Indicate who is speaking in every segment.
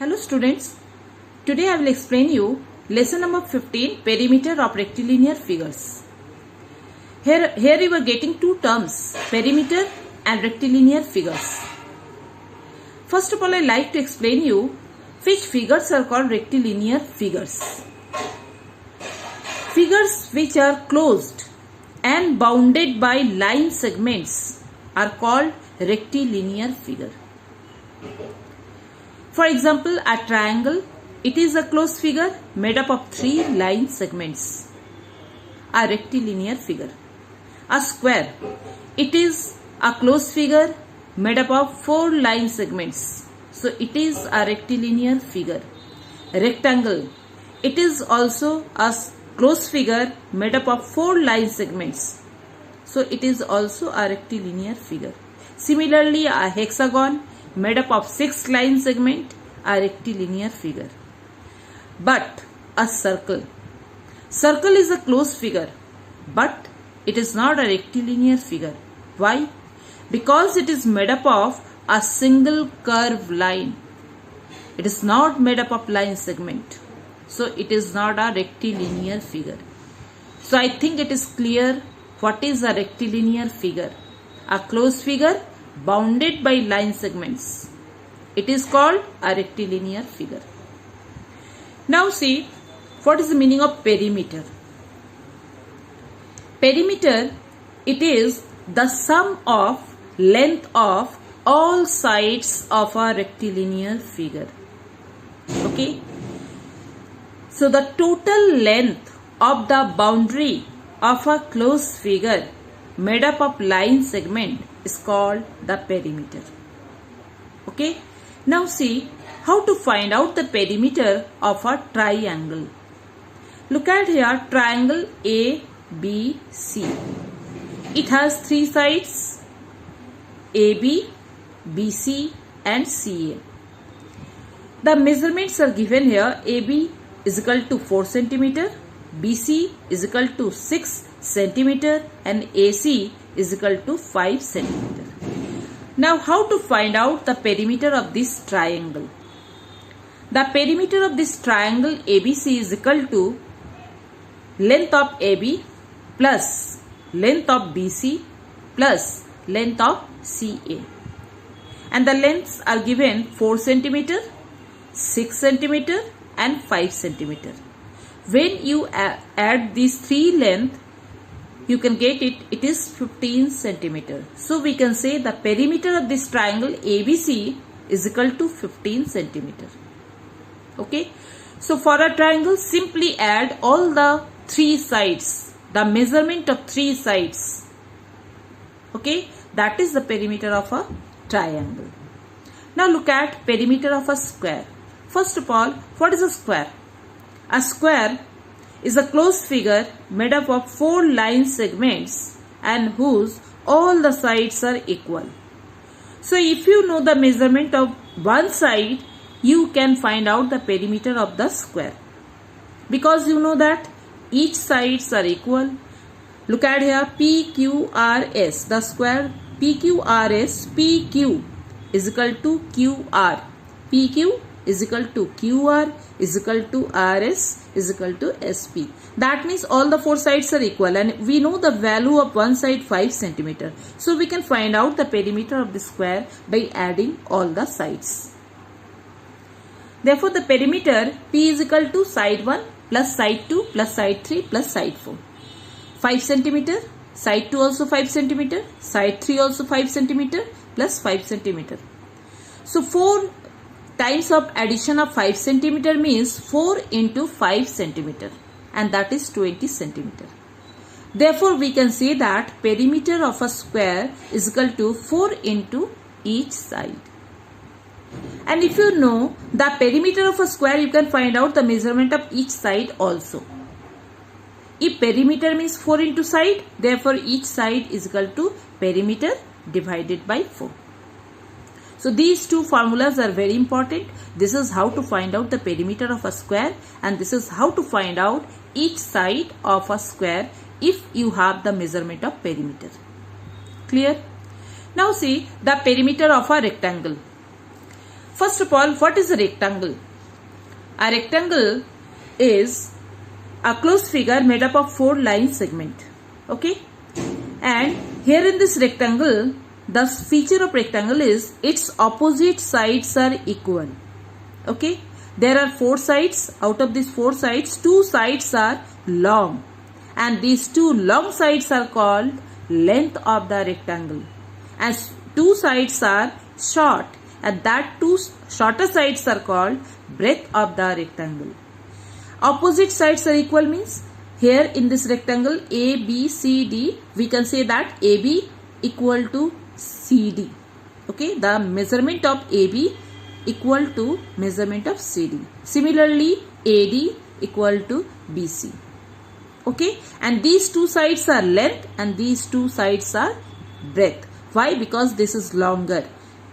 Speaker 1: Hello students, today I will explain you lesson number 15, perimeter of rectilinear figures. Here you are getting two terms, perimeter and rectilinear figures. First of all, I like to explain you which figures are called rectilinear figures. Figures which are closed and bounded by line segments are called rectilinear figure. For example, a triangle, it is a closed figure made up of 3 line segments, a rectilinear figure. A square, it is a closed figure made up of 4 line segments, so it is a rectilinear figure. A rectangle, it is also a closed figure made up of 4 line segments, so it is also a rectilinear figure. Similarly, a hexagon made up of 6 line segment, a rectilinear figure. But a circle is a closed figure, but it is not a rectilinear figure. Why? Because it is made up of a single curved line. It is not made up of line segment, so it is not a rectilinear figure. So I think it is clear what is a rectilinear figure. A closed figure bounded by line segments. It is called a rectilinear figure. Now see, what is the meaning of perimeter? Perimeter, it is the sum of length of all sides of a rectilinear figure. Okay. So the total length of the boundary of a closed figure made up of line segment is called the perimeter. Okay. Now see how to find out the perimeter of a triangle. Look at here, triangle ABC. It has 3 sides, AB, BC and CA. The measurements are given here. AB is equal to 4 cm, BC is equal to 6 cm and AC is equal to 5 cm. Now how to find out the perimeter of this triangle? The perimeter of this triangle ABC is equal to length of AB plus length of BC plus length of CA. And the lengths are given 4 cm, 6 cm and 5 cm. When you add these 3 lengths, you can get it is 15 cm. So we can say the perimeter of this triangle ABC is equal to 15 cm. Okay. So for a triangle, simply add all the 3 sides, the measurement of 3 sides. Okay. That is the perimeter of a triangle. Now look at perimeter of a square. First of all, what is a square? A square is a closed figure made up of 4 line segments and whose all the sides are equal. So if you know the measurement of one side, you can find out the perimeter of the square. Because you know that each sides are equal. Look at here, PQRS, the square PQRS, PQ is equal to QR. PQ is equal to QR is equal to RS is equal to SP. That means all the 4 sides are equal, and we know the value of one side 5 cm. So we can find out the perimeter of the square by adding all the sides. Therefore the perimeter P is equal to side 1 plus side 2 plus side 3 plus side 4. 5 cm, side 2 also 5 cm, side 3 also 5 cm plus 5 cm. So 4 times of addition of 5 cm means 4 into 5 cm, and that is 20 cm. Therefore we can say that perimeter of a square is equal to 4 into each side. And if you know the perimeter of a square, you can find out the measurement of each side also. If perimeter means 4 into side, therefore each side is equal to perimeter divided by 4. So these two formulas are very important. This is how to find out the perimeter of a square, and this is how to find out each side of a square if you have the measurement of perimeter. Clear? Now see the perimeter of a rectangle. First of all, what is a rectangle? A rectangle is a closed figure made up of 4 line segment. Okay, and here in this rectangle, the feature of rectangle is its opposite sides are equal. Okay, there are 4 sides. Out of these 4 sides, 2 sides are long, and these 2 long sides are called length of the rectangle, as 2 sides are short, and that 2 shorter sides are called breadth of the rectangle. Opposite sides are equal means here in this rectangle A, B, C, D, we can say that AB equal to CD. Okay, the measurement of AB equal to measurement of CD. Similarly, AD equal to BC. Okay, and these 2 sides are length and these 2 sides are breadth. Why? Because this is longer,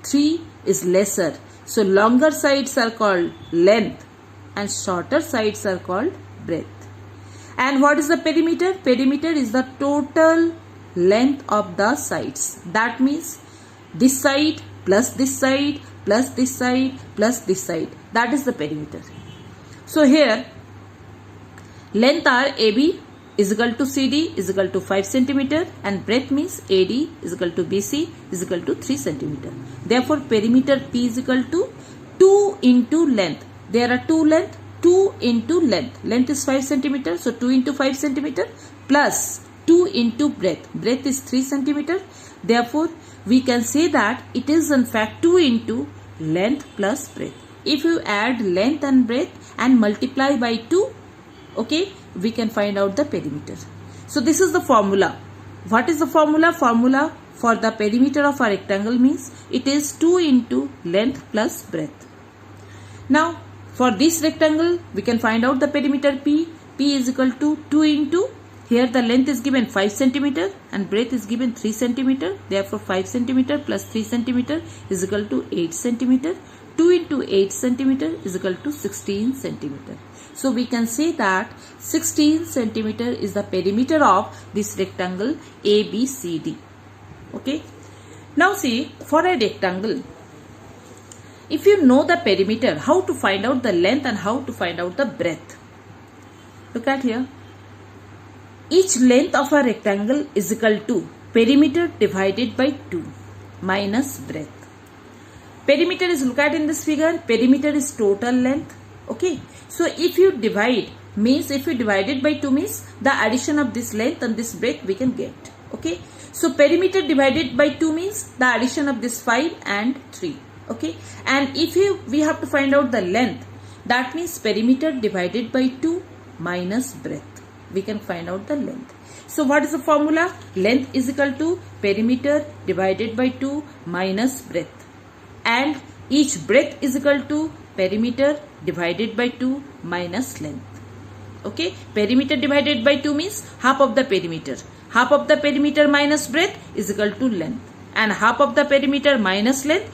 Speaker 1: 3 is lesser. So longer sides are called length and shorter sides are called breadth. And what is the perimeter? Perimeter is the total length of the sides. That means this side plus this side plus this side plus this side. That is the perimeter. So here length are AB is equal to CD is equal to 5 cm and breadth means AD is equal to BC is equal to 3 cm. Therefore perimeter P is equal to 2 into length. There are 2 length, 2 into length. Length is 5 cm, so 2 into 5 cm plus 2 into breadth. Breadth is 3 cm. Therefore we can say that it is in fact 2 into length plus breadth. If you add length and breadth and multiply by 2, okay, we can find out the perimeter. So this is the formula. What is the formula? Formula for the perimeter of a rectangle means it is 2 into length plus breadth. Now for this rectangle we can find out the perimeter P. P is equal to 2 into, here the length is given 5 cm and breadth is given 3 cm. Therefore 5 cm plus 3 cm is equal to 8 cm. 2 into 8 cm is equal to 16 cm. So we can say that 16 cm is the perimeter of this rectangle ABCD. Okay. Now see, for a rectangle, if you know the perimeter, how to find out the length and how to find out the breadth? Look at here. Each length of a rectangle is equal to perimeter divided by 2 minus breadth. Perimeter is, look at in this figure, perimeter is total length. Okay, so if you divide, means if you divide it by 2 means the addition of this length and this breadth we can get. Okay, so perimeter divided by 2 means the addition of this 5 and 3. Okay, and if we have to find out the length, that means perimeter divided by 2 minus breadth. We can find out the length. So what is the formula? Length is equal to perimeter divided by 2 minus breadth. And each breadth is equal to perimeter divided by 2 minus length. Okay, perimeter divided by 2 means half of the perimeter. Half of the perimeter minus breadth is equal to length. And half of the perimeter minus length